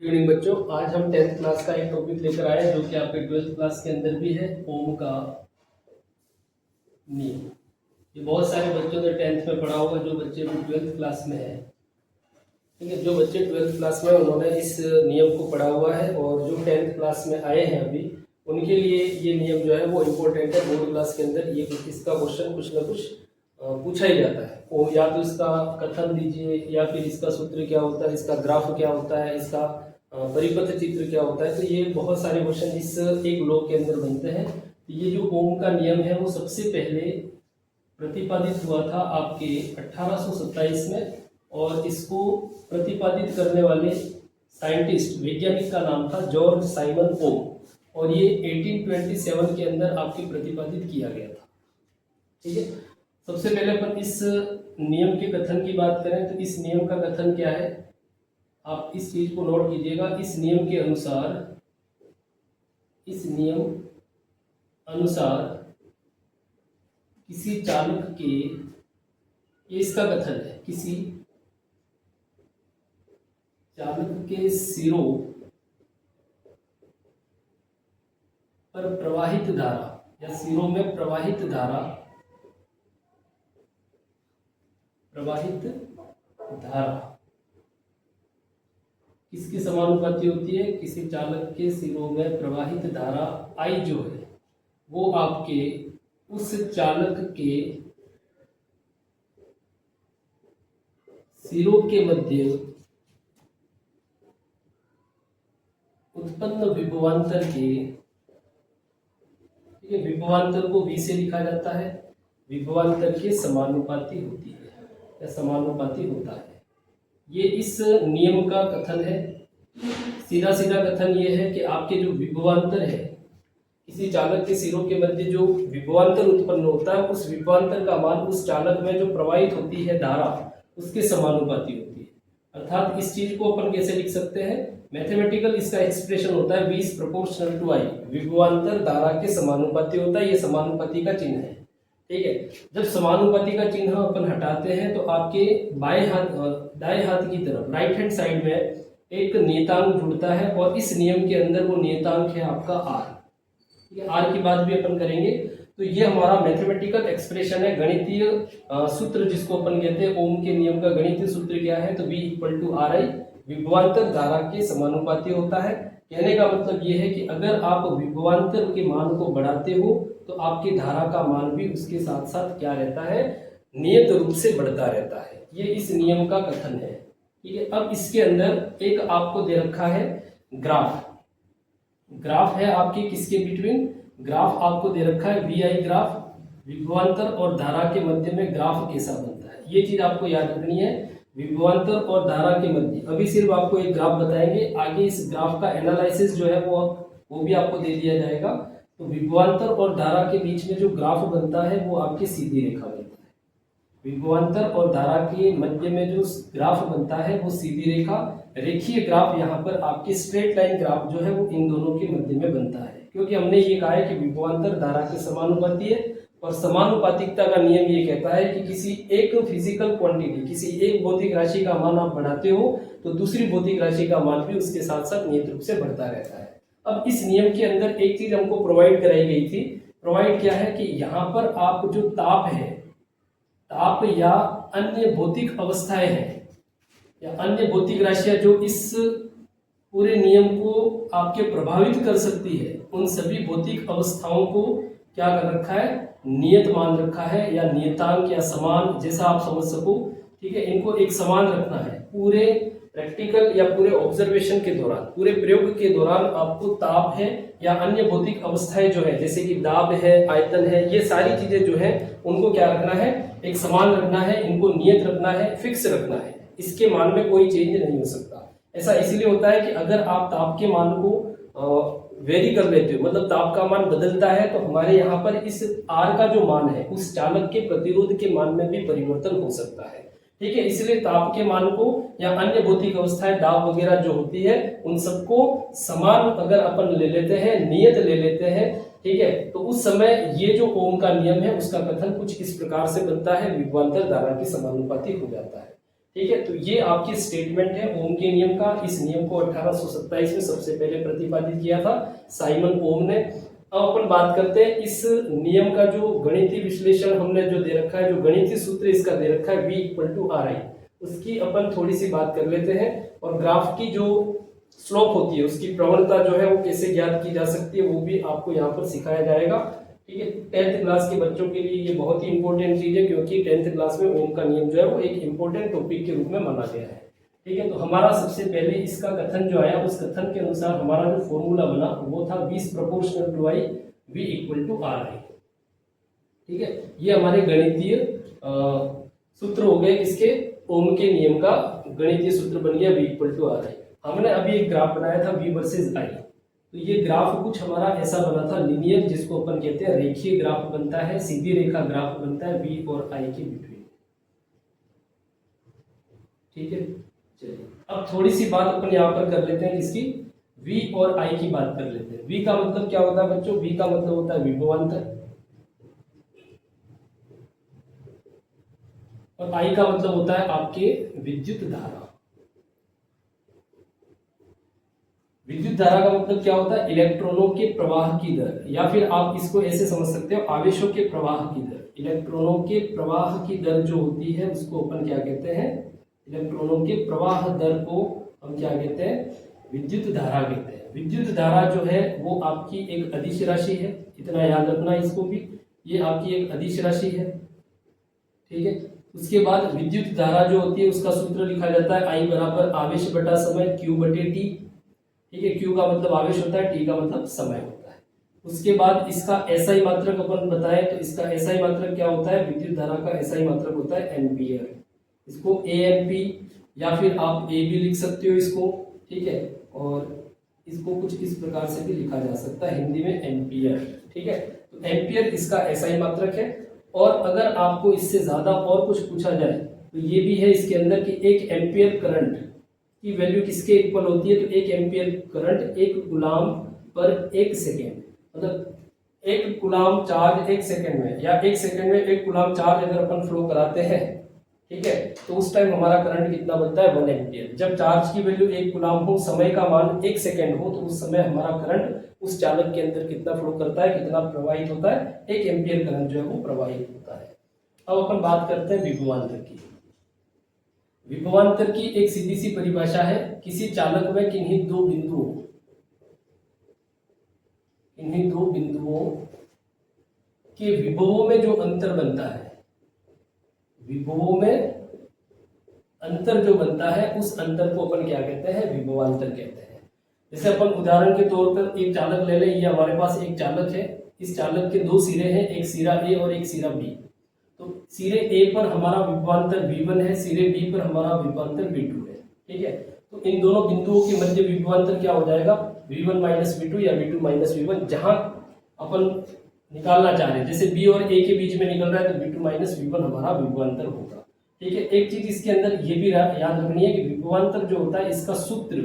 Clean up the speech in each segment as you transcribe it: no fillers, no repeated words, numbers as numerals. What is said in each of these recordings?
Good evening बच्चों। आज हम 10th क्लास का एक टॉपिक लेकर आए जो कि आपके 12th क्लास के अंदर भी है, ओम का नियम। ये बहुत सारे बच्चों ने 10th में पढ़ा होगा, जो बच्चे भी 12th क्लास में है। ठीक है, जो बच्चे 12th क्लास में उन्होंने इस नियम को पढ़ा हुआ है, और जो 10th क्लास में आए हैं अभी, उनके लिए ये नियम जो है वो इम्पोर्टेंट है। बोर्ड क्लास के अंदर ये इसका क्वेश्चन कुछ ना कुछ पूछा ही जाता है। वो या तो इसका कथन दीजिए, या फिर इसका सूत्र क्या होता है, इसका ग्राफ क्या होता है, इसका परिपथ चित्र क्या होता है। तो ये बहुत सारे क्वेश्चन इस एक लॉ के अंदर बनते हैं। तो ये जो ओम का नियम है वो सबसे पहले प्रतिपादित हुआ था आपके 1827 में, और इसको प्रतिपादित करने वाले साइंटिस्ट वैज्ञानिक का नाम था जॉर्ज साइमन ओम, और ये 1827 के अंदर आपके प्रतिपादित किया गया था। ठीक है, सबसे पहले अपन इस नियम के कथन की बात करें तो इस नियम का कथन क्या है, आप इस चीज को नोट कीजिएगा। इस नियम के अनुसार, इस नियम अनुसार किसी चालक के, ये इसका कथन है, किसी चालक के सिरों पर प्रवाहित धारा, या सिरों में प्रवाहित धारा, प्रवाहित धारा किसके समानुपाती होती है? किसी चालक के सिरों में प्रवाहित धारा I जो है वो आपके उस चालक के सिरों के मध्य उत्पन्न विभवांतर के, ठीक है, विभवांतर को V से लिखा जाता है, विभवांतर के समानुपाती होती है या समानुपाती होता है। ये इस नियम का कथन है। सीधा सीधा कथन ये है कि आपके जो विभवांतर है, किसी चालक के सिरों के मध्य जो विभवांतर उत्पन्न होता है, उस विभवांतर का मान उस चालक में जो प्रवाहित होती है धारा, उसके समानुपाती होती है। अर्थात इस चीज को अपन कैसे लिख सकते हैं? मैथमेटिकल इसका एक्सप्रेशन होता है V is proportional to I, विभवांतर धारा के समानुपाती होता है। ये समानुपाती का चिन्ह है। ठीक है, जब समानुपाती का चिन्ह अपन हटाते हैं तो आपके बाएं हाथ, दाएं हाथ की तरफ, राइट हैंड साइड में एक नियतांक जुड़ता है, और इस नियम के अंदर वो नियतांक है आपका R। ठीक है, R की बात भी अपन करेंगे। तो ये हमारा मैथमेटिकल एक्सप्रेशन है, गणितीय सूत्र जिसको अपन कहते हैं। ओम के नियम का गणितीय सूत्र क्या है? तो V इक्वल टू RI, विभवांतर धारा के समानुपाती होता है। कहने का मतलब ये है कि अगर आप विभवांतर के मान को बढ़ाते हो तो आपकी धारा का मान भी उसके साथ साथ क्या रहता है? नियत रूप से बढ़ता रहता है। ये इस नियम का कथन है। ठीक है, अब इसके अंदर एक आपको दे रखा है ग्राफ। ग्राफ है आपके किसके बिटवीन? ग्राफ आपको दे रखा है VI ग्राफ, विभवांतर और धारा के मध्य में ग्राफ कैसा बनता है, ये चीज आपको याद रखनी है। विभवांतर और धारा के मध्य, अभी सिर्फ आपको एक ग्राफ बताएंगे, आगे इस ग्राफ का एनालिसिस जो है वो भी आपको दे दिया जाएगा। तो विभवांतर और धारा के बीच में जो ग्राफ बनता है वो आपकी सीधी रेखा बनता है। विभवांतर और धारा के मध्य में जो ग्राफ बनता है वो सीधी रेखा, रेखीय ग्राफ, यहाँ पर आपकी स्ट्रेट लाइन ग्राफ जो है वो इन दोनों के मध्य में बनता है। क्योंकि हमने ये कहा है कि विभवांतर धारा के समानुपाती है, और समानुपातिकता का नियम ये कहता है कि किसी एक फिजिकल क्वांटिटी, किसी एक भौतिक राशि का मान आप बढ़ाते हो तो दूसरी भौतिक राशि का मान भी उसके साथ साथ नियत रूप से बढ़ता रहता है। अब इस नियम के अंदर एक चीज हमको प्रोवाइड कराई गई थी। प्रोवाइड क्या है कि यहाँ पर आप जो ताप है, ताप या अन्य भौतिक अवस्थाएं हैं, या अन्य भौतिक राशियां जो इस पूरे नियम को आपके प्रभावित कर सकती है, उन सभी भौतिक अवस्थाओं को क्या कर रखा है? नियत मान रखा है, या नियतांक या समान, जैसा आप समझ सको। ठीक है, इनको एक समान रखना है। पूरे प्रैक्टिकल या पूरे ऑब्जर्वेशन के दौरान, पूरे प्रयोग के दौरान आपको ताप है या अन्य भौतिक अवस्थाएं जो है, जैसे कि दाब है, आयतन है, ये सारी चीजें जो है उनको क्या रखना है? एक समान रखना है, इनको नियत रखना है, फिक्स रखना है। इसके मान में कोई चेंज नहीं हो सकता। ऐसा इसलिए होता है कि अगर आप ताप के मान को वेरी कर लेते हो, मतलब ताप का मान बदलता है, तो हमारे यहाँ पर इस R का जो मान है उस चालक के प्रतिरोध के मान में भी परिवर्तन हो सकता है। ठीक है, इसलिए ताप के मान को या अन्य भौतिक अवस्थाएं, दाब वगैरह जो होती है, उन सबको समान अगर अपन ले लेते हैं, नियत ले लेते हैं, ठीक है, तो उस समय ये जो ओम का नियम है उसका कथन कुछ इस प्रकार से बनता है, विभवांतर धारा के समानुपाती हो जाता है। ठीक है, तो ये आपकी स्टेटमेंट है ओम के नियम का। इस नियम को 1827 में सबसे पहले प्रतिपादित किया था साइमन ओम ने। अब अपन बात करते हैं इस नियम का जो गणितीय विश्लेषण हमने जो दे रखा है, जो गणितीय सूत्र इसका दे रखा है V = RI, उसकी अपन थोड़ी सी बात कर लेते हैं। और ग्राफ की जो स्लोप होती है, उसकी प्रवणता जो है वो कैसे ज्ञात की जा सकती है, वो भी आपको यहाँ पर सिखाया जाएगा। ठीक है, 10th क्लास के बच्चों के लिए ये बहुत ही इंपॉर्टेंट चीज है, क्योंकि 10th क्लास में ओम का नियम जो है वो एक इंपॉर्टेंट टॉपिक के रूप में माना गया है। ठीक है, तो हमारा सबसे पहले इसका कथन जो आया, उस कथन के अनुसार हमारा जो फॉर्मूला बना वो था V ∝ I, V = RI। ठीक है, ये हमारे गणितीय सूत्र हो गए, किसके, ओम के नियम का गणितीय सूत्र बन गया V = RI। हमने अभी एक ग्राफ बनाया था V वर्सेस I, तो ये ग्राफ कुछ हमारा ऐसा बना था लीनियर, जिसको अपन कहते हैं रेखीय ग्राफ बनता है, सीधी रेखा ग्राफ बनता है V और I के बिटवीन। ठीक है, चलिए अब थोड़ी सी बात अपन यहाँ पर कर लेते हैं, किसकी, V और I की बात कर लेते हैं। V का मतलब क्या होता है बच्चों, V का मतलब होता है विभवांतर, और I का मतलब होता है आपके विद्युत धारा। विद्युत धारा का मतलब क्या होता है, इलेक्ट्रॉनों के प्रवाह की दर, या फिर आप इसको ऐसे समझ सकते हो, आवेशों के प्रवाह की दर। इलेक्ट्रॉनों के प्रवाह की दर जो होती है उसको अपन क्या कहते हैं, इलेक्ट्रॉनों के प्रवाह दर को हम क्या कहते हैं, विद्युत धारा कहते हैं। विद्युत धारा जो है वो आपकी एक अदिश राशि है, इतना याद रखना इसको भी, ये आपकी एक अदिश राशि है। ठीक है, उसके बाद विद्युत धारा जो होती है उसका सूत्र लिखा जाता है I = आवेश बटा समय Q/T। ठीक है, Q का मतलब आवेश होता है, T का मतलब समय होता है। उसके बाद इसका SI मात्रक अपन बताएं तो इसका SI मात्रक क्या होता है, विद्युत धारा का SI मात्रक होता है एम्पियर। इसको AMP या फिर आप A भी लिख सकते हो इसको। ठीक है, और इसको कुछ इस प्रकार से भी लिखा जा सकता है हिंदी में, एम्पियर। ठीक है, तो एम्पियर इसका SI मात्रक है। और अगर आपको इससे ज्यादा और कुछ पूछा जाए तो ये भी है इसके अंदर कि 1 एम्पियर करंट की वैल्यू किसके इक्वल होती है, तो 1 एम्पियर करंट 1 कूलाम पर 1 सेकेंड, मतलब 1 कूलाम चार्ज 1 सेकेंड में, या 1 सेकेंड में 1 कूलाम चार्ज अगर अपन फ्लो कराते हैं, ठीक है, तो उस टाइम हमारा करंट कितना बनता है, 1 एम्पियर। जब चार्ज की वैल्यू 1 कूलाम हो, समय का मान 1 सेकेंड हो, तो उस समय हमारा करंट उस चालक के अंदर कितना फ्लो करता है, कितना प्रवाहित होता है, 1 एम्पियर करंट जो है वो प्रवाहित होता है। अब अपन बात करते हैं विभवांतर की। विभवांतर की एक सीधी सी परिभाषा है, किसी चालक में किन्हीं दो बिंदुओं के विभवों में जो अंतर बनता है, विभवों में अंतर जो बनता है, उस अंतर को अपन क्या कहते हैं, विभवांतर कहते हैं। जैसे अपन उदाहरण के तौर पर एक चालक ले लें, ये हमारे पास एक चालक है, इस चालक के 2 सिरे हैं, एक सिरा A और एक सिरा B। तो सिरे A पर हमारा विभवांतर V1 है, सिरे B पर हमारा विभवांतर V2 है। ठीक है, तो इन दोनों बिंदुओं के मध्य विभवांतर क्या हो जाएगा, V1 - V2 या V2 - V1, जहां अपन निकालना चाह रहे हैं। जैसे B और A के बीच में निकल रहा है तो V2 - V1 हमारा विभवांतर होगा। ठीक है, एक चीज इसके अंदर ये भी याद रखनी है कि विभवांतर जो होता है इसका सूत्र,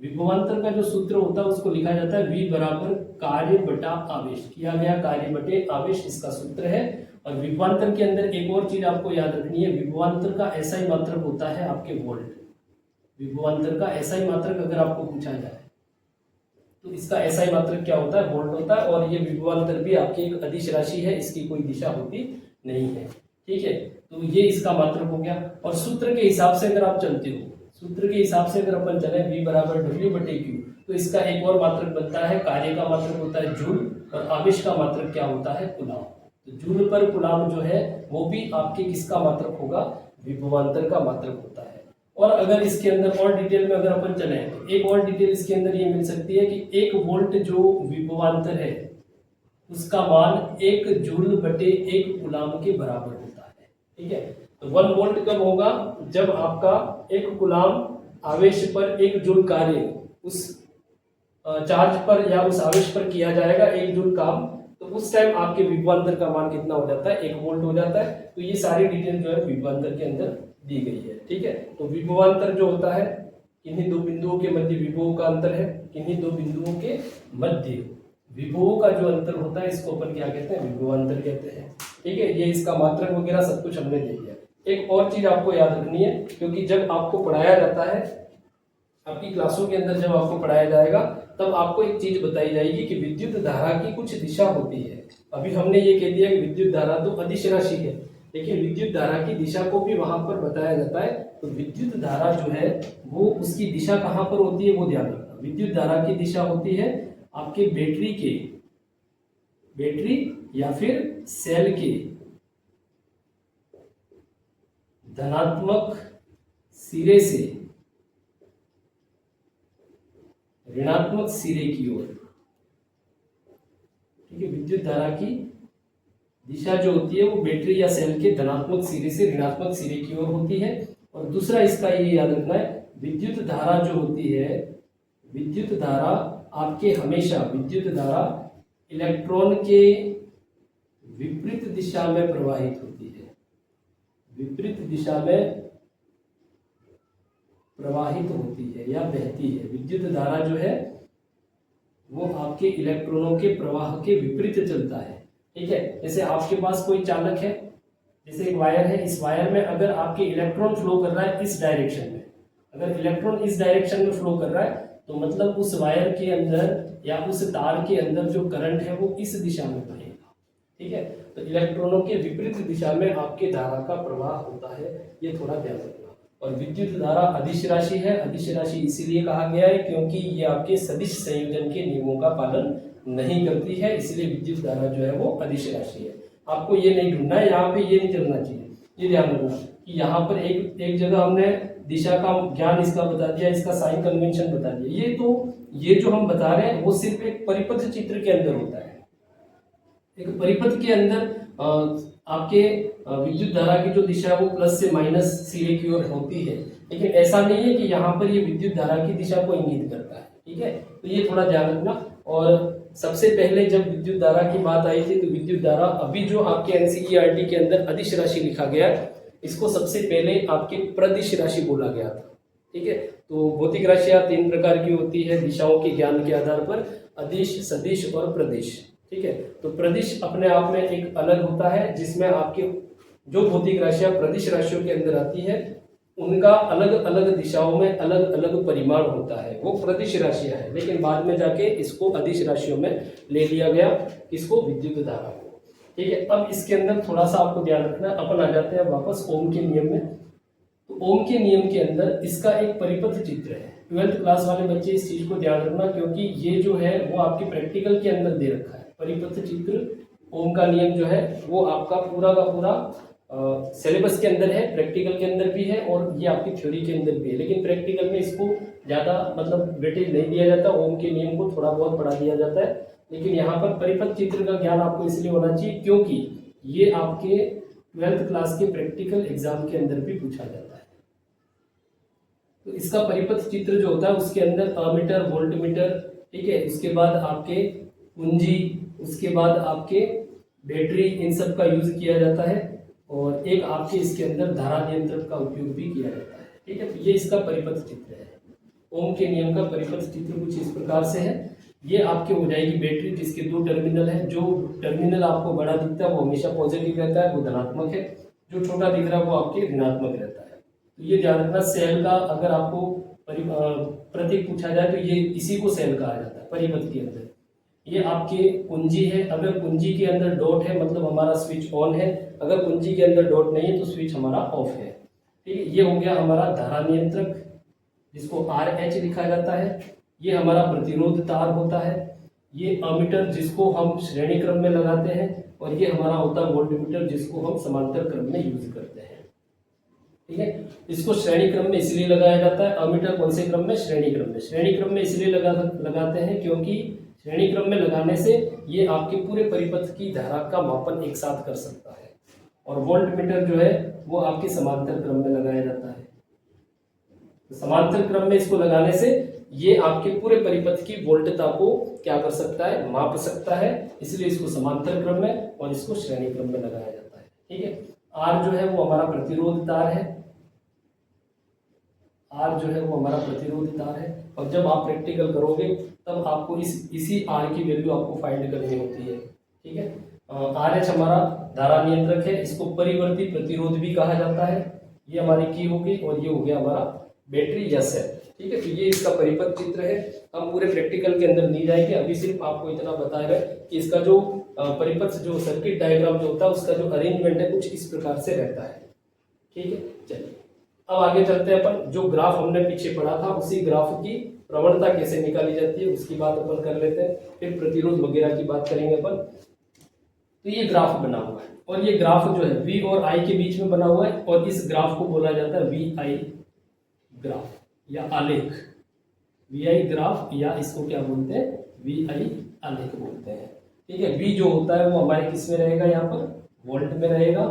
विभवांतर का जो सूत्र होता है उसको लिखा जाता है V = कार्य बटा आवेश, किया गया कार्य बटे आवेश, इसका सूत्र है। और विभवांतर के अंदर एक और चीज आपको याद रखनी है, विभवांतर का SI मात्रक होता है आपके वोल्ट। विभवांतर का SI मात्रक अगर आपको पूछा जाए तो इसका SI मात्रक क्या होता है, वोल्ट होता है। और ये विभवांतर भी आपकी एक अदिश राशि है, इसकी कोई दिशा होती नहीं है। ठीक है, तो ये इसका मात्रक हो गया। और सूत्र के हिसाब से अगर आप चलते हो, सूत्र के हिसाब से अगर अपन चले V = W/Q, तो इसका एक और मात्रक बनता है, कार्य का मात्रक होता है जूल, और आवेश का मात्रक क्या होता है, कूलाम। तो जूल पर कूलाम जो है वो भी आपके किसका मात्रक होगा, विभवांतर का मात्रक होता है। और अगर इसके अंदर और डिटेल में अगर अपन चले तो एक और डिटेल इसके अंदर ये मिल सकती है कि 1 वोल्ट जो विभवांतर है उसका मान 1 जूल/1 कूलाम के बराबर होता है। ठीक है, तो 1 वोल्ट कब होगा, जब आपका 1 कूलाम आवेश पर 1 जूल कार्य उस चार्ज पर या उस आवेश पर किया जाएगा, 1 जूल काम, तो उस टाइम आपके विभवांतर का मान कितना हो जाता है, 1 वोल्ट हो जाता है। तो ये सारी डिटेल जो है विभवांतर के अंदर दी गई है। ठीक है, तो विभवांतर जो होता है, किन्हीं दो बिंदुओं के मध्य विभवों का अंतर है, किन्हीं दो बिंदुओं के मध्य विभवों का जो अंतर होता है इसको अपन क्या कहते हैं, विभवांतर कहते हैं। ठीक है, ये इसका मात्रक वगैरह सब कुछ हमने देख लिया। एक और चीज आपको याद रखनी है, क्योंकि जब आपको पढ़ाया जाता है, आपकी क्लासों के अंदर जब आपको पढ़ाया जाएगा, तब आपको एक चीज बताई जाएगी कि विद्युत धारा की कुछ दिशा होती है। अभी हमने ये कह दिया कि विद्युत धारा तो अदिश राशि है, लेकिन विद्युत धारा की दिशा को भी वहां पर बताया जाता है। तो विद्युत धारा जो है वो उसकी दिशा कहाँ पर होती है वो ध्यान रखना। विद्युत धारा की दिशा होती है आपके बैटरी या फिर सेल के धनात्मक सिरे से ऋणात्मक सिरे की ओर। ठीक है, विद्युत धारा की दिशा जो होती है वो बैटरी या सेल के धनात्मक सिरे से ऋणात्मक सिरे की ओर होती है। और दूसरा इसका ये याद रखना है, विद्युत धारा जो होती है, विद्युत धारा आपके हमेशा विद्युत धारा इलेक्ट्रॉन के विपरीत दिशा में प्रवाहित होती है, विपरीत दिशा में प्रवाहित होती है या बहती है। विद्युत धारा जो है वो आपके इलेक्ट्रॉनों के प्रवाह के विपरीत चलता है। ठीक है, जैसे आपके पास कोई चालक है, जैसे एक वायर है, इस वायर में अगर आपके इलेक्ट्रॉन फ्लो कर रहा है इस डायरेक्शन में, अगर इलेक्ट्रॉन इस डायरेक्शन में फ्लो कर रहा है तो मतलब उस वायर के अंदर या उस तार के अंदर जो करंट है वो इस दिशा में बहेगा। ठीक है, तो इलेक्ट्रॉनों के विपरीत दिशा में आपके धारा का प्रवाह होता है, ये थोड़ा ध्यान रखना। और विद्युत धारा अदिश राशि है, अदिश राशि इसीलिए कहा गया है क्योंकि ये आपके सदिश संयोजन के नियमों का पालन नहीं करती है, इसलिए विद्युत धारा जो है वो अदिश राशि है। आपको ये नहीं ढूंढना है, यहाँ पे ये नहीं चलना चाहिए, ये ध्यान रखना कि यहाँ पर एक जगह हमने दिशा का ज्ञान इसका बता दिया, इसका साइन कन्वेंशन बता दिया। ये जो हम बता रहे हैं वो सिर्फ एक परिपथ चित्र के अंदर होता है। एक परिपथ के अंदर आपके विद्युत धारा की जो दिशा है वो प्लस से माइनस सिरे की ओर होती है, लेकिन ऐसा नहीं है कि यहाँ पर ये विद्युत धारा की दिशा को इंगित करता है। ठीक है, तो ये थोड़ा ध्यान रखना। और सबसे पहले जब विद्युत धारा की बात आई थी तो विद्युत धारा अभी जो आपके एनसीईआरटी के अंदर अदिश राशि लिखा गया है, इसको सबसे पहले आपके प्रदिश राशि बोला गया था। ठीक है, तो भौतिक राशियां 3 प्रकार की होती है दिशाओं के ज्ञान के आधार पर, अदिश, सदिश और प्रदिश। ठीक है, तो प्रदिश अपने आप में एक अलग होता है, जिसमें आपके जो भौतिक राशियां प्रदिश राशियों के अंदर आती है उनका अलग अलग दिशाओं में अलग अलग परिमाण होता है, वो प्रदिश राशियां हैं। लेकिन बाद में जाके इसको अदिश राशियों में ले लिया गया, इसको विद्युत धारा को। ठीक है, अब इसके अंदर थोड़ा सा आपको ध्यान रखना है। अपन आ जाते हैं वापस ओम के नियम में। तो ओम के नियम के अंदर इसका एक परिपथ चित्र है। 12th क्लास वाले बच्चे इस चीज को ध्यान रखना, क्योंकि ये जो है वो आपके प्रैक्टिकल के अंदर दे रखा है। परिपथ चित्र ओम का नियम जो है वो आपका पूरा का पूरा सिलेबस के अंदर है, प्रैक्टिकल के अंदर भी है और ये आपकी थ्योरी के अंदर भी है। लेकिन प्रैक्टिकल में इसको ज़्यादा मतलब वेटेज नहीं दिया जाता, ओम के नियम को थोड़ा बहुत पढ़ा दिया जाता है। लेकिन यहाँ पर परिपथ चित्र का ज्ञान आपको इसलिए होना चाहिए क्योंकि ये आपके 12th क्लास के प्रैक्टिकल एग्जाम के अंदर भी पूछा जाता है। तो इसका परिपथ चित्र जो होता है उसके अंदर अमीटर, वोल्टमीटर, ठीक है, उसके बाद आपके कुंजी, उसके बाद आपके बैटरी, इन सब का यूज किया जाता है। और एक आपके इसके अंदर धारा नियंत्रक का उपयोग भी किया जाता है। ठीक है, तो ये इसका परिपथ चित्र है। ओम के नियम का परिपथ चित्र कुछ इस प्रकार से है। ये आपके हो जाएगी बैटरी, जिसके 2 टर्मिनल है। जो टर्मिनल आपको बड़ा दिखता है वो हमेशा पॉजिटिव रहता है, वो धनात्मक है। जो छोटा दिख रहा है वो आपके ऋणात्मक रहता है। तो ये ध्यान रखना। सेल का अगर आपको प्रतीक पूछा जाए तो ये इसी को सेल कहा जाता है परिपथ के अंदर। ये आपके कुंजी है, अगर कुंजी के अंदर डॉट है मतलब हमारा स्विच ऑन है, अगर कुंजी के अंदर डॉट नहीं है तो स्विच हमारा ऑफ है। ठीक है, ये हो गया हमारा धारा नियंत्रक, जिसको RH लिखा जाता है। ये हमारा प्रतिरोध तार होता है। ये अमीटर, जिसको हम श्रेणी क्रम में लगाते हैं। और ये हमारा होता है वोल्टमीटर, जिसको हम समांतर क्रम में यूज करते हैं। ठीक है, इसको श्रेणी क्रम में इसलिए लगाया जाता है। अमीटर कौन से क्रम में? श्रेणी क्रम में। श्रेणी क्रम में इसलिए लगाते हैं क्योंकि श्रेणी क्रम में लगाने से ये आपके पूरे परिपथ की धारा का मापन एक साथ कर सकता है। और वोल्टमीटर जो है वो आपके समांतर क्रम में लगाया जाता है। तो समांतर क्रम में इसको लगाने से ये आपके पूरे परिपथ की वोल्टता को क्या कर सकता है? माप सकता है। इसलिए इसको समांतर क्रम में और इसको श्रेणी क्रम में लगाया जाता है। ठीक है, R जो है वो हमारा प्रतिरोध तार है। R जो है वो हमारा प्रतिरोध तार है। और जब आप प्रैक्टिकल करोगे तब आपको इसी R की वैल्यू आपको फाइंड करनी होती है। ठीक है, आर एच हमारा धारा नियंत्रक है, इसको परिवर्ती प्रतिरोध भी कहा जाता है। ये हमारी की होगी और ये हो गया हमारा बैटरी या सेल। ठीक है, तो ये इसका परिपथ चित्र है। हम पूरे प्रैक्टिकल के अंदर नहीं जाएंगे, अभी सिर्फ आपको इतना बताया कि इसका जो परिपथ जो सर्किट डायग्राम जो होता है उसका जो अरेंजमेंट है कुछ इस प्रकार से रहता है। ठीक है, चलिए अब आगे चलते हैं अपन। जो ग्राफ हमने पीछे पढ़ा था उसी ग्राफ की प्रवणता कैसे निकाली जाती है उसकी बात अपन कर लेते हैं, फिर प्रतिरोध वगैरह की बात करेंगे अपन। तो ये ग्राफ बना हुआ है और ये ग्राफ जो है V और I के बीच में बना हुआ है और इस ग्राफ को बोला जाता है VI ग्राफ या आलेख। VI ग्राफ या इसको क्या बोलते हैं, VI आलेख बोलते हैं। ठीक है, V जो होता है वो हमारे किस में रहेगा, यहाँ पर वोल्ट में रहेगा,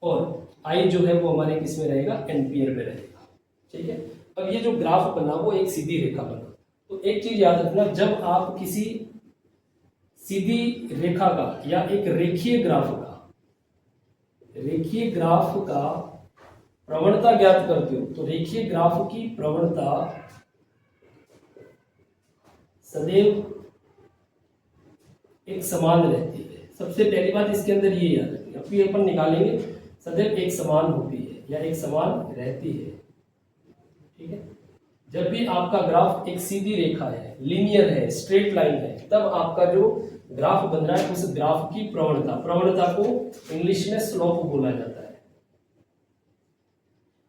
और I जो है वो हमारे किस में रहेगा, एम्पियर में रहेगा। ठीक है, अब ये जो ग्राफ बना वो एक सीधी रेखा बना। तो एक चीज याद रखना, जब आप किसी सीधी रेखा का या एक रेखीय ग्राफ का प्रवणता ज्ञात करते हो तो रेखीय ग्राफ की प्रवणता सदैव एक समान रहती है। सबसे पहली बात इसके अंदर ये याद रखनी, अभी अपन निकालेंगे, सदैव एक समान होती है या एक समान रहती है। ठीक है, जब भी आपका ग्राफ एक सीधी रेखा है, लीनियर है, स्ट्रेट लाइन है, तब आपका जो ग्राफ बन रहा है उस ग्राफ की प्रवणता को इंग्लिश में स्लोप बोला जाता है।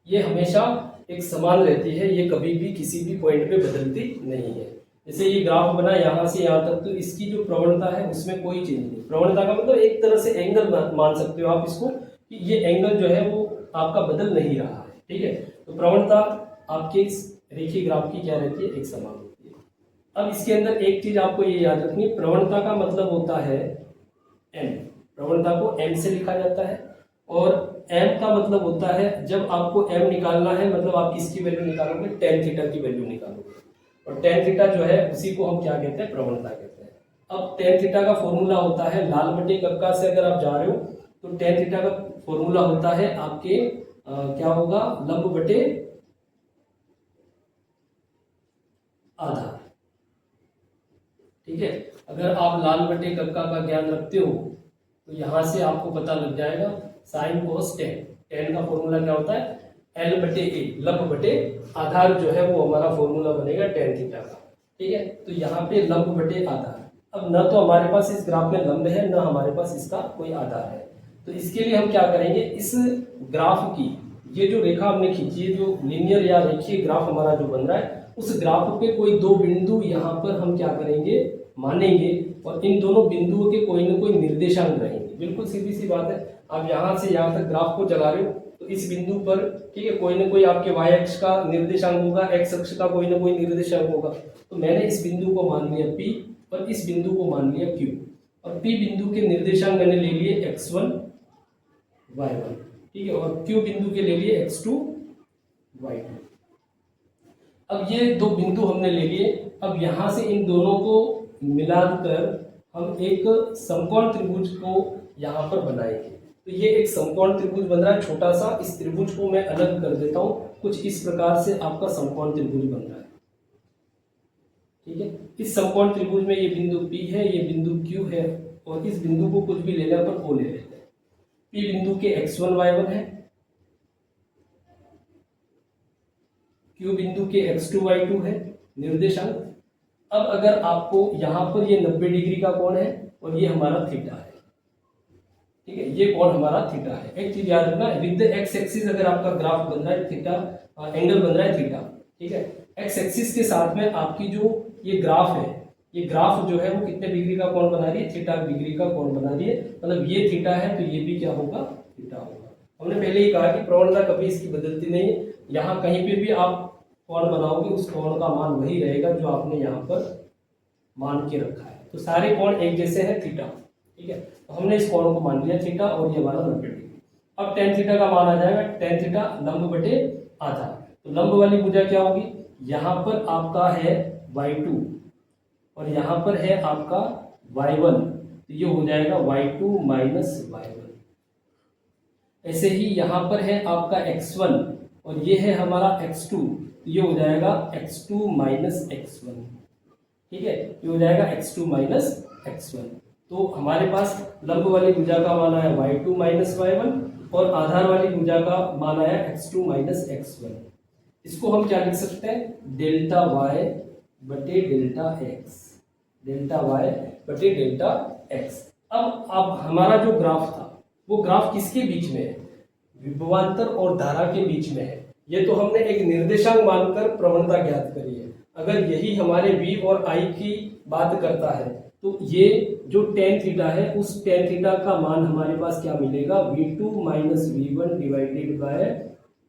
ये हमेशा एक समान रहती है, ये कभी भी किसी भी पॉइंट पे बदलती नहीं है। जैसे ये ग्राफ बना यहाँ से यहाँ तक, तो इसकी जो प्रवणता है उसमें कोई चेंज नहीं। प्रवणता का मतलब एक तरह से एंगल मान सकते हो आप इसको, कि ये एंगल जो है वो आपका बदल नहीं रहा है। ठीक है, तो प्रवणता आपके इस रेखीय ग्राफ की क्या रहती है, एक समान होती है। अब इसके अंदर एक चीज आपको ये याद रखनी है, प्रवणता का मतलब होता है m। प्रवणता को m से लिखा जाता है और m का मतलब होता है, जब आपको m निकालना है मतलब आप किसकी वैल्यू निकालोगे, tan थीटा की वैल्यू निकालोगे, और tan थीटा जो है उसी को हम क्या कहते हैं, प्रवणता कहते हैं। अब tan थीटा का फॉर्मूला होता है लाल बटे कक्का से अगर आप जा रहे हो तो tan थीटा का फॉर्मूला होता है आपके क्या होगा, लंब बटे आधार। ठीक है, अगर आप लाल बटे कक्का का ज्ञान रखते हो तो यहां से आपको पता लग जाएगा साइन कोस टेन। टेन का फॉर्मूला क्या होता है, एल बटे ए, लंब बटे आधार जो है वो हमारा फॉर्मूला बनेगा टेन थीटा का। ठीक है, तो यहाँ पे लंब बटे आधार। अब न तो हमारे पास इस ग्राफ में लंब है, न हमारे पास इसका कोई आधार है, तो इसके लिए हम क्या करेंगे, इस ग्राफ की ये जो रेखा हमने खींची है, जो लीनियर या रेखीय ग्राफ हमारा जो बन रहा है, उस ग्राफ पे कोई दो बिंदु यहाँ पर हम क्या करेंगे, मानेंगे, और इन दोनों बिंदुओं के कोई ना कोई निर्देशांक रहेंगे। बिल्कुल सीधी सी बात है, आप यहाँ से यहाँ तक ग्राफ को चला रहे हो तो इस बिंदु पर ठीक है कोई ना कोई आपके y अक्ष का निर्देशांक होगा, x अक्ष का कोई ना कोई निर्देशांक होगा। तो मैंने इस बिंदु को मान लिया p और इस बिंदु को मान लिया q, और p बिंदु के निर्देशांक मैंने ले लिए x1 y1, ठीक है, और q बिंदु के ले लिए x2 y2। अब ये दो बिंदु हमने ले लिए, अब यहाँ से इन दोनों को मिलाकर हम एक समकोण त्रिभुज को यहाँ पर बनाएंगे। तो ये एक समकोण त्रिभुज बन रहा है छोटा सा, इस त्रिभुज को मैं अलग कर देता हूँ, कुछ इस प्रकार से आपका समकोण त्रिभुज बन रहा है। ठीक है, इस समकोण त्रिभुज में ये बिंदु P है, ये बिंदु Q है, और इस बिंदु को कुछ भी लेने पर O ले लेते हैं। P बिंदु के x1 y1 है, Q बिंदु के x2 y2 है निर्देशांक। अब अगर आपको यहाँ पर ये 90 डिग्री का कोण है और ये हमारा थीटा है, ठीक है, ये कोण हमारा थीटा है। एक चीज याद रखना, विद एक्स एक्सिस अगर आपका ग्राफ बन रहा है थीटा, एंगल बन रहा है थीटा, ठीक है, एक्स एक्सिस के साथ में आपकी जो ये ग्राफ है, ये ग्राफ जो है वो कितने डिग्री का कोण बना रही है, थीटा डिग्री का कोण बना रही है, मतलब ये थीटा है तो ये भी क्या होगा, थीटा होगा। हमने पहले ही कहा कि प्रवणता कभी इसकी बदलती नहीं है, यहाँ कहीं पे भी आप कोण बनाओगे उस कोण का मान वही रहेगा जो आपने यहाँ पर मान के रखा है। तो सारे कोण एक जैसे हैं थीटा, ठीक है, तो हमने इस कोण को मान लिया थीटा और ये हमारा 90 डिग्री। अब tan थीटा का मान आ जाएगा tan थीटा लंब बटे आधार। तो लंब वाली भुजा क्या होगी, यहाँ पर आपका है y2 और यहाँ पर है आपका y1, तो ये हो जाएगा y2 माइनस y1। ऐसे ही यहाँ पर है आपका x1 और ये है हमारा x2, तो ये हो जाएगा x2 माइनस x1, ठीक है, ये हो जाएगा x2 माइनस x1। तो हमारे पास लंब वाली भुजा का मान आया y2 माइनस y1 और आधार वाली भुजा का मान आया x2 माइनस x1। इसको हम क्या लिख सकते हैं, डेल्टा y बटे डेल्टा x, डेल्टा y बटे डेल्टा x। अब हमारा जो ग्राफ था वो ग्राफ किसके बीच में है, विभवांतर और धारा के बीच में है। ये तो हमने एक निर्देशांक मानकर प्रवणता ज्ञात करी है। अगर यही हमारे v और i की बात करता है तो ये जो टेन थीटा है उस टेन थीटा का मान हमारे पास क्या मिलेगा, v2 minus v1 divided by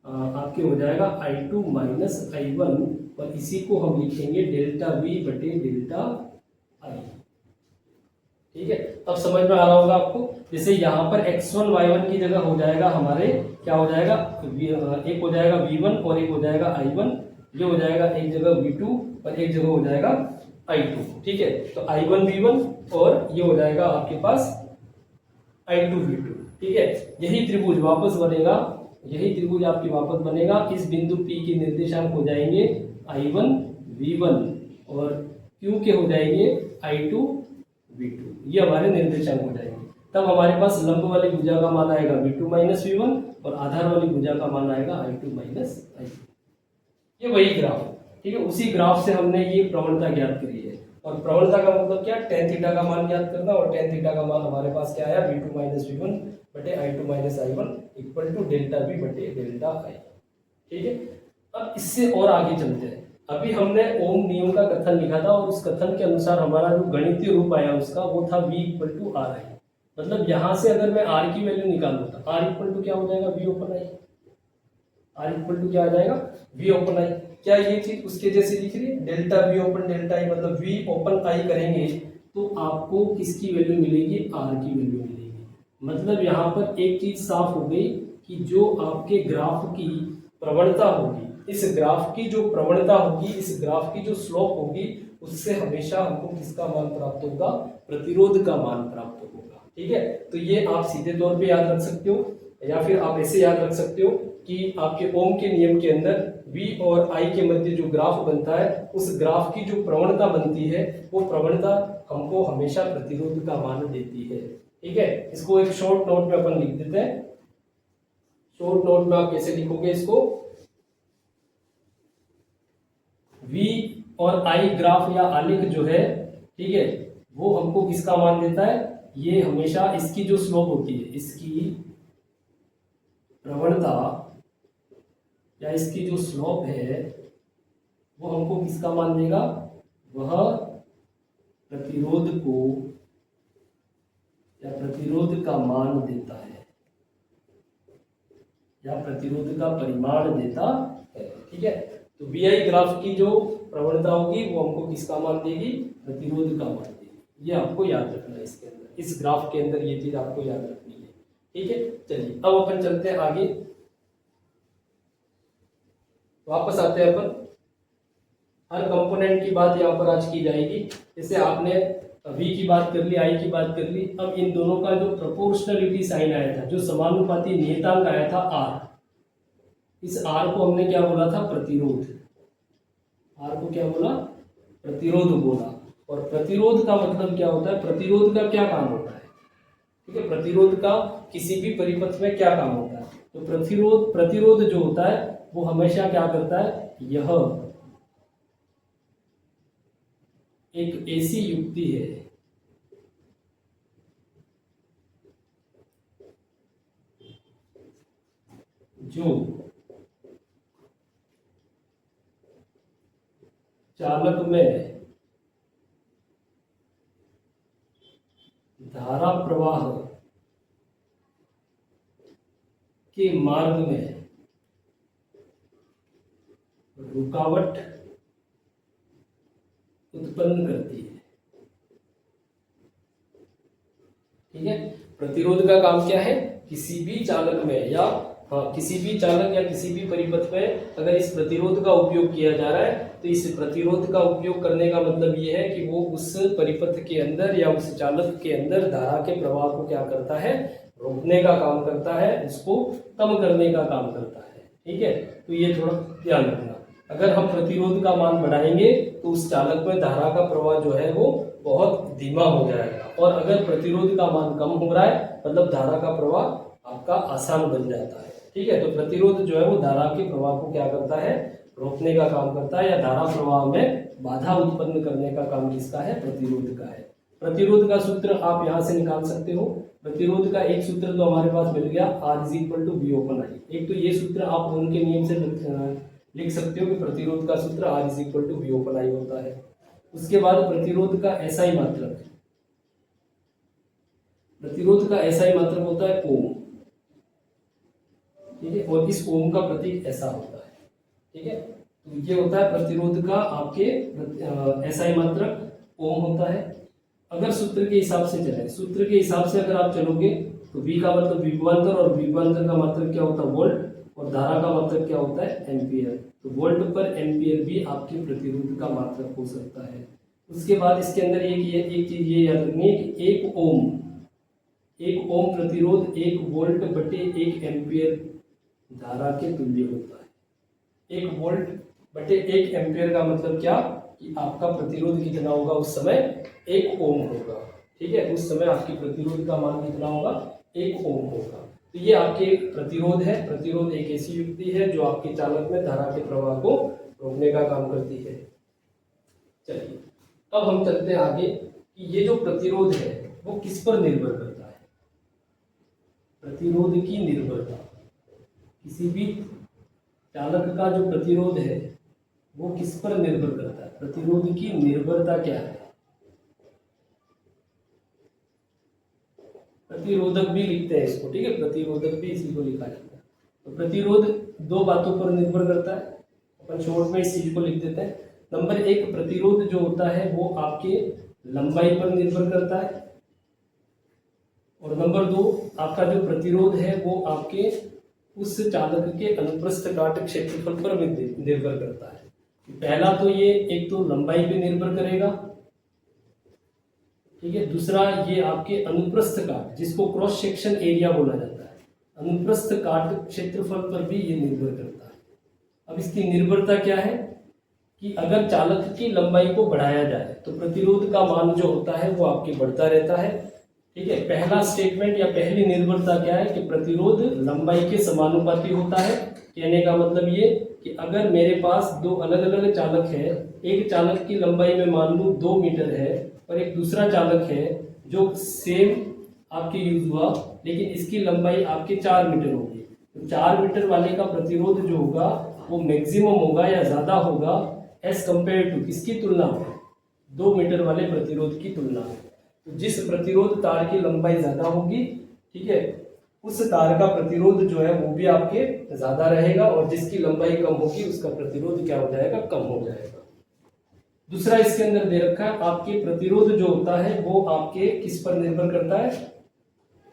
आपके हो जाएगा i2 माइनस i1 और इसी को हम लिखेंगे डेल्टा v बटे डेल्टा i। ठीक है, अब समझ में आ रहा होगा आपको। जैसे यहाँ पर x1 y1 की जगह हो जाएगा हमारे क्या हो जाएगा, एक हो जाएगा v1 और एक हो जाएगा i1, ये हो जाएगा एक जगह v2 और एक जगह हो जाएगा i2। ठीक है, तो i1 v1 और ये हो जाएगा आपके पास i2 v2। ठीक है, यही त्रिभुज वापस बनेगा, यही त्रिभुज आपकी वापस बनेगा। इस बिंदु P के निर्देशांक हो जाएंगे i1 v1 और Q के हो जाएंगे i2 v2, ये हमारे निर्देशांक हो जाएंगे। तब हमारे पास लंब वाली भुजा का मान आएगा v2 माइनस v1 और आधार वाली भुजा का मान आएगा i2 माइनस i। ये वही ग्राफ है। ठीक है, उसी ग्राफ से हमने ये प्रवणता ज्ञात करी है। और प्रवणता का मतलब क्या, टेन थीटा का मान ज्ञात करना। और टेन थीटा का मान हमारे पास क्या आया, v2 माइनस v1 बटे i2 minus i1 equal to delta v बटे डेल्टा i। ठीक है, अब इससे और आगे चलते हैं। अभी हमने ओम नियम का कथन लिखा था और उस कथन के अनुसार हमारा जो गणितीय रूप आया उसका वो था v equal to R I. मतलब यहाँ से अगर मैं r की वैल्यू निकालूँ तो r इक्वल टू क्या हो जाएगा, v upon I. r equal to क्या आ जाएगा, v ओपन आई। क्या ये चीज उसके जैसे दिख रही है, डेल्टा v ओपन डेल्टा आई, मतलब v ओपन आई करेंगे तो आपको किसकी वैल्यू मिलेगी, r की वैल्यू मिलेगी। मतलब यहाँ पर एक चीज साफ हो गई कि जो आपके ग्राफ की प्रवणता होगी, इस ग्राफ की जो प्रवणता होगी, इस ग्राफ की जो स्लोप होगी, उससे हमेशा हमको किसका मान प्राप्त होगा, प्रतिरोध का मान प्राप्त होगा। ठीक है, तो ये आप सीधे तौर पे याद रख सकते हो या फिर आप ऐसे याद रख सकते हो कि आपके ओम के नियम के अंदर v और i के मध्य जो ग्राफ बनता है उस ग्राफ की जो प्रवणता बनती है वो प्रवणता हमको हमेशा प्रतिरोध का मान देती है। ठीक है, इसको एक शॉर्ट नोट में अपन लिख देते हैं। शॉर्ट नोट में आप कैसे लिखोगे इसको, v और i ग्राफ या आलेख जो है, ठीक है, वो हमको किसका मान देता है, ये हमेशा इसकी जो स्लोप होती है, इसकी प्रवणता या इसकी जो स्लोप है वो हमको किसका मान देगा, वह प्रतिरोध को या प्रतिरोध का मान देता है या प्रतिरोध का परिमाण देता है। ठीक है, तो vi ग्राफ की जो प्रवणता होगी वो हमको किसका मान देगी, प्रतिरोध का मान देगी। ये आपको याद रखना है, इसके अंदर, इस ग्राफ के अंदर ये चीज आपको याद रखनी है। ठीक है, चलिए अब अपन चलते हैं आगे, वापस आते हैं अपन। हर कंपोनेंट की बात यहाँ पर आज की जाएगी। जैसे आपने v की बात कर ली, i की बात कर ली, अब इन दोनों का जो प्रोपोर्शनलिटी साइन आया था, जो समानुपाती नियतांक आया था r, इस r को हमने क्या बोला था, प्रतिरोध। r को क्या बोला, प्रतिरोध बोला। और प्रतिरोध का मतलब क्या होता है, प्रतिरोध का क्या काम होता है, ठीक है, प्रतिरोध का किसी भी परिपथ में क्या काम होता है। तो प्रतिरोध जो होता है वो हमेशा क्या करता है, यह एक ऐसी युक्ति है जो चालक में धारा प्रवाह के मार्ग में रुकावट उत्पन्न करती है। ठीक है, प्रतिरोध का काम क्या है, किसी भी चालक में या किसी भी चालक या किसी भी परिपथ में अगर इस प्रतिरोध का उपयोग किया जा रहा है तो इस प्रतिरोध का उपयोग करने का मतलब ये है कि वो उस परिपथ के अंदर या उस चालक के अंदर धारा के प्रवाह को क्या करता है, रोकने का काम करता है, उसको कम करने का काम करता है। ठीक है, तो ये थोड़ा ध्यान रखना। अगर हम प्रतिरोध का मान बढ़ाएंगे तो तो उस चालक में धारा का प्रवाह जो है वो बहुत धीमा हो जाएगा। और अगर प्रतिरोध का मान कम हो रहा है मतलब धारा का प्रवाह आपका आसान बन जाता है। ठीक है, तो प्रतिरोध जो है वो धारा के प्रवाह को क्या करता है, रोकने का काम करता है, या धारा प्रवाह में बाधा उत्पन्न करने का काम किसका है, प्रतिरोध का है। प्रतिरोध का सूत्र आप यहाँ से निकाल सकते हो। प्रतिरोध का एक सूत्र तो हमारे पास मिल गया, R is equal to V upon I. एक तो ये सूत्र आप ओम के नियम से लिख सकते हो कि प्रतिरोध का सूत्र R is equal to V upon I होता है। उसके बाद प्रतिरोध का एसआई मात्रक, प्रतिरोध का एसआई मात्रक होता है ओम। ठीक है, और इस ओम का प्रतीक ऐसा होता है। ठीक है, तो ये होता है प्रतिरोध का आपके एसआई मात्रक ओम होता है। अगर सूत्र के हिसाब से चले, सूत्र के हिसाब से अगर आप चलोगे तो V का मतलब विभवांतर, और विभवांतर का मात्रक क्या होता है, वोल्ट, और धारा का मात्रक क्या होता है, एम्पियर। तो वोल्ट पर एम्पियर भी आपके प्रतिरोध का मात्रक हो सकता है। उसके बाद इसके अंदर एक चीज ये याद रखनी है कि एक ओम प्रतिरोध 1 वोल्ट बटे 1 एम्पियर धारा के तुल्य होता है। 1 वोल्ट बटे 1 एम्पियर का मतलब क्या कि आपका प्रतिरोध कितना होगा उस समय, 1 ओम होगा। ठीक है, उस समय आपकी प्रतिरोध का मान कितना होगा, 1 ओम होगा। तो ये आपके प्रतिरोध है। प्रतिरोध एक ऐसी युक्ति है जो आपके चालक में धारा के प्रवाह को रोकने का काम करती है। चलिए अब हम चलते हैं आगे कि ये जो प्रतिरोध है वो किस पर निर्भर करता है। प्रतिरोध की निर्भरता, किसी भी चालक का जो प्रतिरोध है वो किस पर निर्भर करता है, प्रतिरोध की निर्भरता क्या है। प्रतिरोधक भी लिखते हैं इसको। ठीक है, प्रतिरोधक भी इसी को लिखा जाता है। तो प्रतिरोध 2 बातों पर निर्भर करता है, अपन शॉर्ट में इस चीज को लिख देते हैं। नंबर 1, प्रतिरोध जो होता है वो आपके लंबाई पर निर्भर करता है, और नंबर 2 आपका जो प्रतिरोध है वो आपके उस चालक के अनुप्रस्थ काट क्षेत्रफल पर निर्भर करता है। पहला तो ये एक तो लंबाई पे निर्भर करेगा। ठीक है, दूसरा ये आपके अनुप्रस्थ काट, जिसको क्रॉस सेक्शन एरिया बोला जाता है, अनुप्रस्थ काट क्षेत्रफल पर भी ये निर्भर करता है। अब इसकी निर्भरता क्या है कि अगर चालक की लंबाई को बढ़ाया जाए तो प्रतिरोध का मान जो होता है वो आपके बढ़ता रहता है। ठीक है, पहला स्टेटमेंट या पहली निर्भरता क्या है कि प्रतिरोध लंबाई के समानुपाती होता है। कहने का मतलब ये कि अगर मेरे पास 2 अलग अलग चालक है, एक चालक की लंबाई में मान लूँ 2 मीटर है और एक दूसरा चालक है जो सेम आपके यूज हुआ, लेकिन इसकी लंबाई आपके 4 मीटर होगी, तो 4 मीटर वाले का प्रतिरोध जो होगा वो मैक्सिमम होगा या ज्यादा होगा एज कंपेयर टू किसकी तुलना में, 2 मीटर वाले प्रतिरोध की तुलना में। तो जिस प्रतिरोध तार की लंबाई ज्यादा होगी, ठीक है, उस तार का प्रतिरोध जो है वो भी आपके ज्यादा रहेगा, और जिसकी लंबाई कम होगी उसका प्रतिरोध क्या हो जाएगा, कम हो जाएगा। दूसरा इसके अंदर दे रखा है आपके प्रतिरोध जो होता है वो आपके किस पर निर्भर करता है,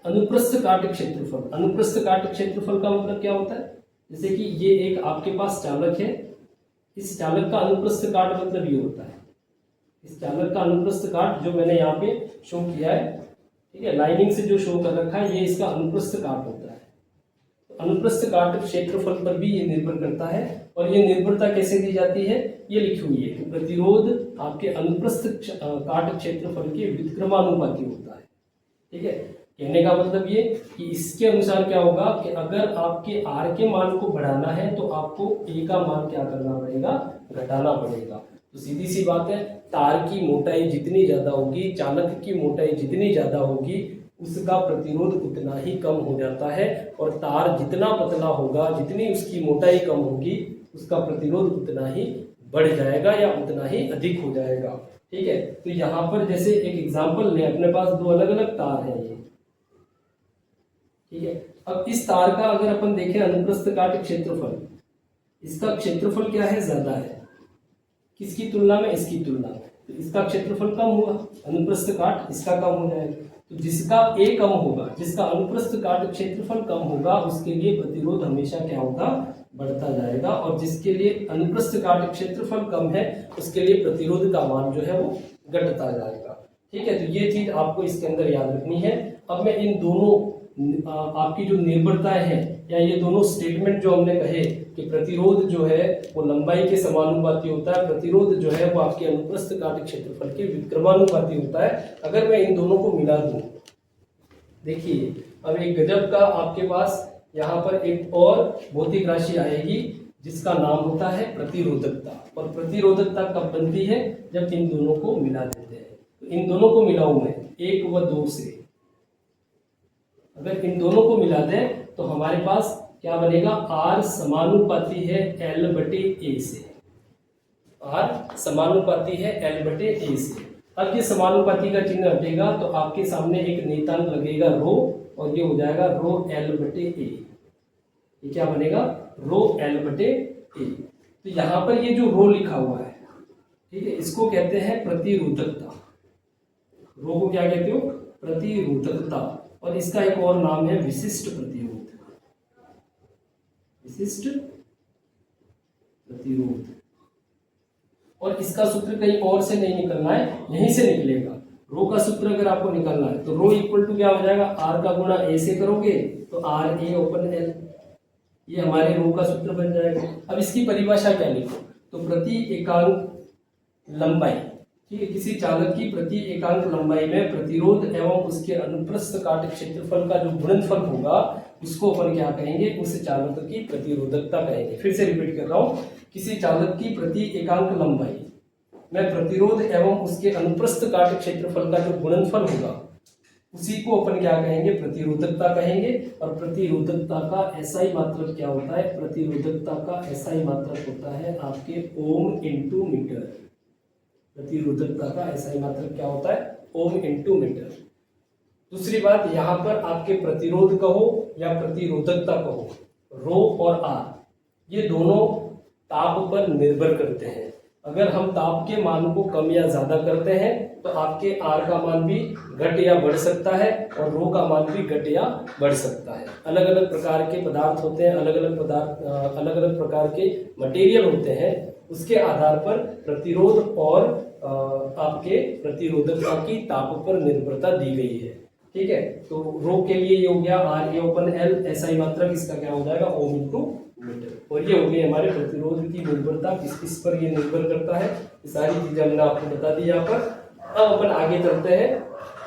अनुप्रस्थ काट क्षेत्रफल। अनुप्रस्थ काट क्षेत्रफल का मतलब क्या होता है, जैसे कि ये एक आपके पास चालक है, इस चालक का अनुप्रस्थ काट मतलब ये होता है, इस चालक का अनुप्रस्थ काट जो मैंने यहाँ पे शो किया है, ठीक है, लाइनिंग से जो शो कर रखा है, ये इसका अनुप्रस्थ काट होता है। तो अनुप्रस्थ काट क्षेत्रफल पर भी ये निर्भर करता है, और ये निर्भरता कैसे दी जाती है, ये लिखी हुई है कि प्रतिरोध आपके अनुप्रस्थ काट क्षेत्रफल के व्युत्क्रमानुपाती होता है। ठीक है, कहने का मतलब ये कि इसके अनुसार क्या होगा कि अगर आपके R के मान को बढ़ाना है तो आपको A का मान क्या करना पड़ेगा, घटाना पड़ेगा। तो सीधी सी बात है, तार की मोटाई जितनी ज्यादा होगी, चालक की मोटाई जितनी ज्यादा होगी, उसका प्रतिरोध उतना ही कम हो जाता है, और तार जितना पतला होगा, जितनी उसकी मोटाई कम होगी, उसका प्रतिरोध उतना ही बढ़ जाएगा या उतना ही अधिक हो जाएगा। ठीक है, तो यहाँ पर जैसे एक एग्जांपल लें, अपने पास 2 अलग अलग तार हैं ये, ठीक है। अब इस तार का अगर अपन देखें अनुप्रस्थ काट क्षेत्रफल, इसका क्षेत्रफल क्या है, ज्यादा है, किसकी तुलना में, इसकी तुलना में, तो इसका क्षेत्रफल कम हुआ, अनुप्रस्थ काट इसका कम हो जाएगा। तो जिसका A कम होगा, जिसका अनुप्रस्थ काट क्षेत्रफल कम होगा, उसके लिए प्रतिरोध हमेशा क्या होगा, बढ़ता जाएगा, और जिसके लिए अनुप्रस्थ काट क्षेत्रफल कम है उसके लिए प्रतिरोध का मान जो है वो घटता जाएगा। ठीक है, तो ये चीज आपको इसके अंदर याद रखनी है। अब मैं इन दोनों आपकी जो निर्भरताएं हैं या ये दोनों स्टेटमेंट जो हमने कहे कि प्रतिरोध जो है वो लंबाई के समानुपाती होता है, प्रतिरोध जो है वो आपके अनुप्रस्थ काट क्षेत्रफल के व्युत्क्रमानुपाती होता है। अगर मैं इन दोनों को मिला दूं, देखिए अब एक गजब का आपके पास यहाँ पर एक और भौतिक राशि आएगी जिसका नाम होता है प्रतिरोधकता। और प्रतिरोधकता कब बनती है? जब इन दोनों को मिला देते हैं। तो इन दोनों को मिलाऊं मैं 1 व 2 से, अगर इन दोनों को मिला दें तो हमारे पास क्या बनेगा? R समानुपाती है L बटे A से। R समानुपाती है L बटे A से। अब ये समानुपाती का चिन्ह हटेगा तो आपके सामने एक नियतांक लगेगा रो, और ये हो जाएगा रो L बटे A। ये क्या बनेगा? रो L बटे A। तो यहाँ पर ये जो रो लिखा हुआ है, ठीक है, इसको कहते हैं प्रतिरोधकता। रो को क्या कहते हो? प्रतिरोधकता। और इसका एक और नाम है विशिष्ट प्रतिरोध। विशिष्ट प्रतिरोध। और इसका सूत्र कहीं और से नहीं निकलना है, यहीं से निकलेगा। रो का सूत्र अगर आपको निकालना है तो रो इक्वल टू क्या हो जाएगा? आर का गुणा ए से करोगे तो आर ए ओपन एल, ये हमारे रो का सूत्र बन जाएगा। अब इसकी परिभाषा क्या लिखो? तो प्रति एकांक लंबाई, ठीक है, किसी चालक की प्रति एकांक लंबाई में प्रतिरोध एवं उसके अनुप्रस्थ काट क्षेत्रफल का जो गुणनफल होगा उसको अपन क्या कहेंगे? उस चालक की प्रतिरोधकता कहेंगे। फिर से रिपीट कर रहा हूं, किसी चालक की प्रति एकांक लंबाई में प्रतिरोध एवं उसके अनुप्रस्थ काट क्षेत्रफल का जो गुणनफल होगा उसी को अपन क्या कहेंगे? प्रतिरोधकता कहेंगे। और प्रतिरोधकता का एसआई मात्रक क्या होता है? प्रतिरोधकता का एसआई मात्रक होता है आपके ओम इंटू मीटर। प्रतिरोधकता का एसआई मात्रक क्या होता है? Ohm into metre. दूसरी बात, यहाँ पर आपके प्रतिरोध कहो या प्रतिरोधकता कहो, रो और आर ये दोनों ताप पर निर्भर करते हैं। अगर हम ताप के मान को कम या ज्यादा करते हैं तो आपके आर का मान भी घट या बढ़ सकता है और रो का मान भी घट या बढ़ सकता है। अलग अलग प्रकार के पदार्थ होते हैं, अलग अलग प्रकार के मटेरियल होते हैं, उसके आधार पर प्रतिरोध और आपके प्रतिरोधकता की ताप पर निर्भरता दी गई है। ठीक है, तो रो के लिए ये हो गया R A upon L, SI मात्रक इसका क्या हो जाएगा? Ohm into metre. और ये हो गई हमारे प्रतिरोध की निर्भरता, किस किस पर ये निर्भर करता है, ये सारी चीजें हमने आपको बता दी यहाँ पर। अब अपन आगे चलते हैं,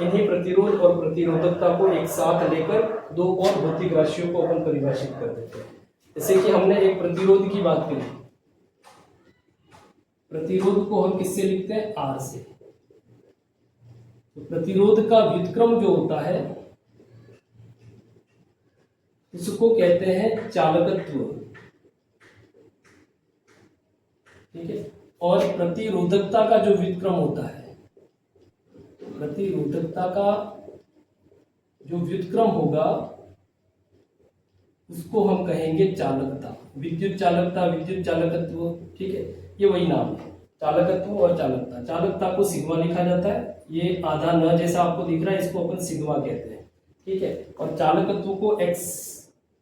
इन्हीं प्रतिरोध और प्रतिरोधकता को एक साथ लेकर दो और भौतिक राशियों को अपन परिभाषित कर देते हैं। जैसे कि हमने एक प्रतिरोध की बात करी, प्रतिरोध को हम किससे लिखते हैं? आर से। तो प्रतिरोध का व्युत्क्रम जो होता है उसको कहते हैं चालकत्व, ठीक है। और प्रतिरोधकता का जो व्युत्क्रम होता है, प्रतिरोधकता का जो व्युत्क्रम होगा उसको हम कहेंगे चालकता, विद्युत चालकता, विद्युत चालकत्व, ठीक है, ये वही नाम है, चालकत्व और चालकता। चालकता को सिग्मा लिखा जाता है, ये आधा न जैसा आपको दिख रहा है, इसको अपन सिग्मा कहते हैं, ठीक है। और चालकत्व को एक्स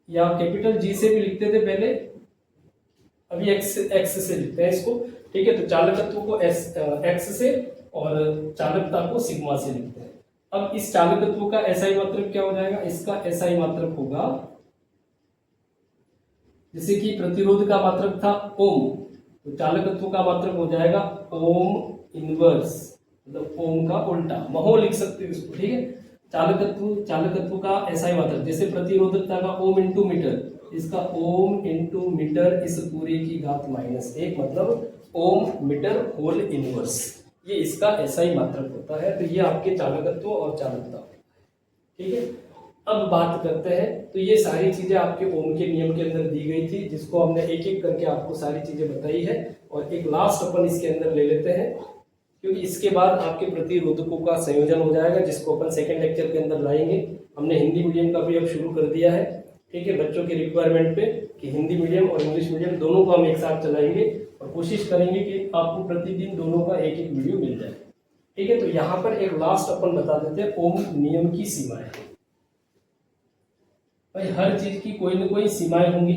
या कैपिटल जी से भी लिखते थे पहले, अभी एक्स से लिखते हैं इसको, ठीक है। तो चालकत्व को एक्स से और चालकता को सिग्मा से लिखते हैं। अब इस चालकत्व का एसआई मात्रक क्या हो जाएगा? इसका एसआई मात्रक होगा, जैसे कि प्रतिरोध का मात्रक था ओम, तो चालकत्व का मात्रक हो जाएगा ओम इनवर्स, मतलब ओम का उल्टा, महो लिख सकते हो इसको, ठीक है। चालकत्व का एसआई मात्रक, जैसे प्रतिरोधकता का ओम इंटू मीटर, इसका ओम इंटू मीटर इस पूरे की घात -1, मतलब ओम मीटर होल इनवर्स, ये इसका एसआई मात्रक होता है। तो ये आपके चालकत्व और चालकता, ठीक है। अब बात करते हैं, तो ये सारी चीजें आपके ओम के नियम के अंदर दी गई थी, जिसको हमने एक एक करके आपको सारी चीजें बताई है। और एक लास्ट अपन इसके अंदर ले लेते हैं, क्योंकि इसके बाद आपके प्रतिरोधकों का संयोजन हो जाएगा, जिसको अपन सेकेंड लेक्चर के अंदर लाएंगे। हमने हिंदी मीडियम का भी अब शुरू कर दिया है, ठीक है, बच्चों के रिक्वायरमेंट पे कि हिंदी मीडियम और इंग्लिश मीडियम दोनों को हम एक साथ चलाएंगे और कोशिश करेंगे कि आपको प्रतिदिन दोनों का एक एक वीडियो मिल जाए, ठीक है। तो यहाँ पर एक लास्ट अपन बता देते हैं ओम नियम की सीमाएं। भाई हर चीज की कोई न कोई सीमाएं होंगी,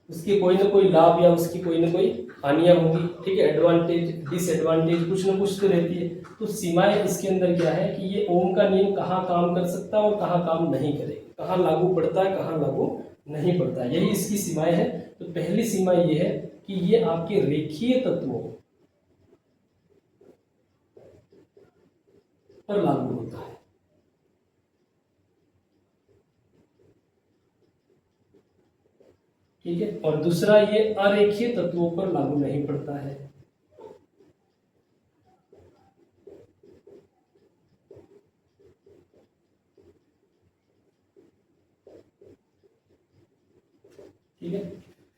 उसके कोई ना कोई लाभ या उसकी कोई ना कोई हानियां होंगी, ठीक है, एडवांटेज डिसएडवांटेज कुछ ना कुछ तो रहती है। तो सीमाएं इसके अंदर क्या है कि ये ओम का नियम कहाँ काम कर सकता है और कहाँ काम नहीं करेगा, कहाँ लागू पड़ता है कहाँ लागू नहीं पड़ता है, यही इसकी सीमाएं हैं। तो पहली सीमा ये है कि ये आपके रेखीय तत्वों पर लागू होता है, ठीक है, और दूसरा ये अरेखीय तत्वों पर लागू नहीं पड़ता है। ठीक है,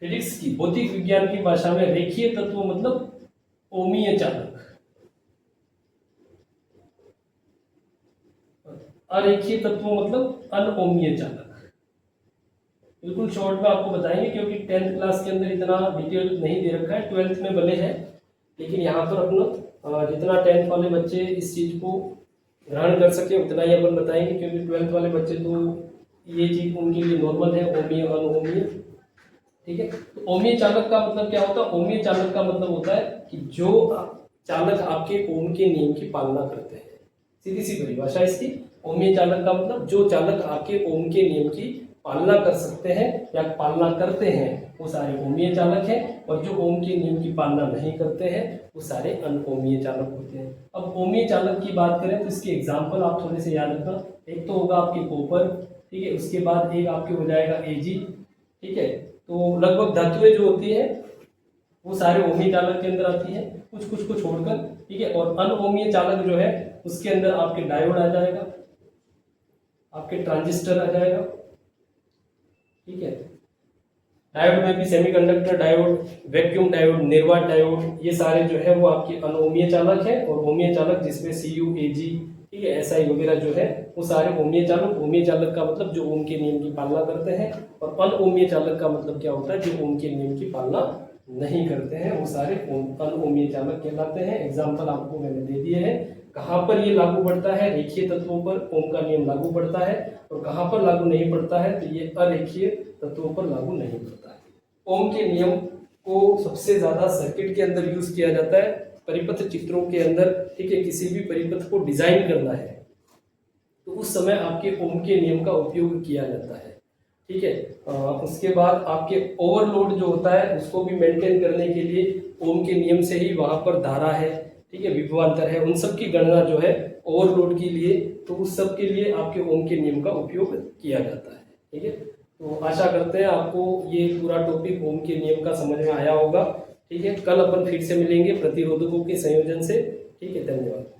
फिजिक्स की भौतिक विज्ञान की भाषा में रेखीय तत्व मतलब ओमीय चालक, अरेखीय तत्व मतलब अनओमीय चालक। बिल्कुल शॉर्ट में आपको बताएंगे क्योंकि 10th क्लास के अंदर इतना डिटेल नहीं दे रखा है, 12th में बने हैं, लेकिन यहाँ पर अपना जितना 10th वाले बच्चे इस चीज़ को ग्रहण कर सके उतना ही अपन बताएंगे, क्योंकि 12th वाले बच्चे तो ये चीज़ उनके लिए नॉर्मल है, ओमीय अनओमीय, ठीक है। तो ओमीय चालक का मतलब क्या होता है? ओमीय चालक का मतलब होता है कि जो चालक आपके ओम के नियम की पालना करते हैं, सीधी सी परिभाषा इसकी। ओमीय चालक का मतलब जो चालक आपके ओम के नियम की पालना कर सकते हैं या पालना करते हैं वो सारे ओमीय चालक हैं, और जो ओम के नियम की पालना नहीं करते हैं वो सारे अनओमीय चालक होते हैं। अब ओमीय चालक की बात करें तो इसके एग्जाम्पल आप थोड़े से याद रखना। एक तो होगा आपके कॉपर, ठीक है, उसके बाद एक आपके हो जाएगा एजी, ठीक है। तो लगभग धातुएं जो होती है वो सारे ओमीय चालक के अंदर आती है, कुछ कुछ को छोड़कर, ठीक है। और अनओमीय चालक जो है उसके अंदर आपके डायोड आ जाएगा, आपके ट्रांजिस्टर आ जाएगा, ठीक है। डायोड में भी सेमीकंडक्टर डायोड, वैक्यूम डायोड, निर्वात डायोड, ये सारे जो है वो आपके अनओमीय चालक है। और ओमीय चालक जिसमें सीयू, एजी, ठीक है, एसआई वगैरह जो है वो सारे ओमीय चालक। ओमीय चालक का मतलब जो ओम के नियम की पालना करते हैं, और अनओमीय चालक का मतलब क्या होता है? जो ओम के नियम की पालना नहीं करते हैं वो सारे अनओमीय चालक कहलाते हैं। एग्जाम्पल आपको मैंने दे दिए हैं। कहाँ पर ये लागू पड़ता है? रेखीय तत्वों पर ओम का नियम लागू पड़ता है, और कहाँ पर लागू नहीं पड़ता है? तो ये अरेखीय तत्वों पर लागू नहीं पड़ता है। ओम के नियम को सबसे ज्यादा सर्किट के अंदर यूज किया जाता है, परिपथ चित्रों के अंदर, ठीक है। किसी भी परिपथ को डिजाइन करना है तो उस समय आपके ओम के नियम का उपयोग किया जाता है, ठीक है। उसके बाद आपके ओवरलोड जो होता है उसको भी मेंटेन करने के लिए ओम के नियम से ही वहां पर धारा है, ठीक है, विभवांतर है, उन सब की गणना जो है ओवरलोड के लिए, तो उस सब के लिए आपके ओम के नियम का उपयोग किया जाता है, ठीक है। तो आशा करते हैं आपको ये पूरा टॉपिक ओम के नियम का समझ में आया होगा, ठीक है। कल अपन फिर से मिलेंगे प्रतिरोधकों के संयोजन से, ठीक है। धन्यवाद।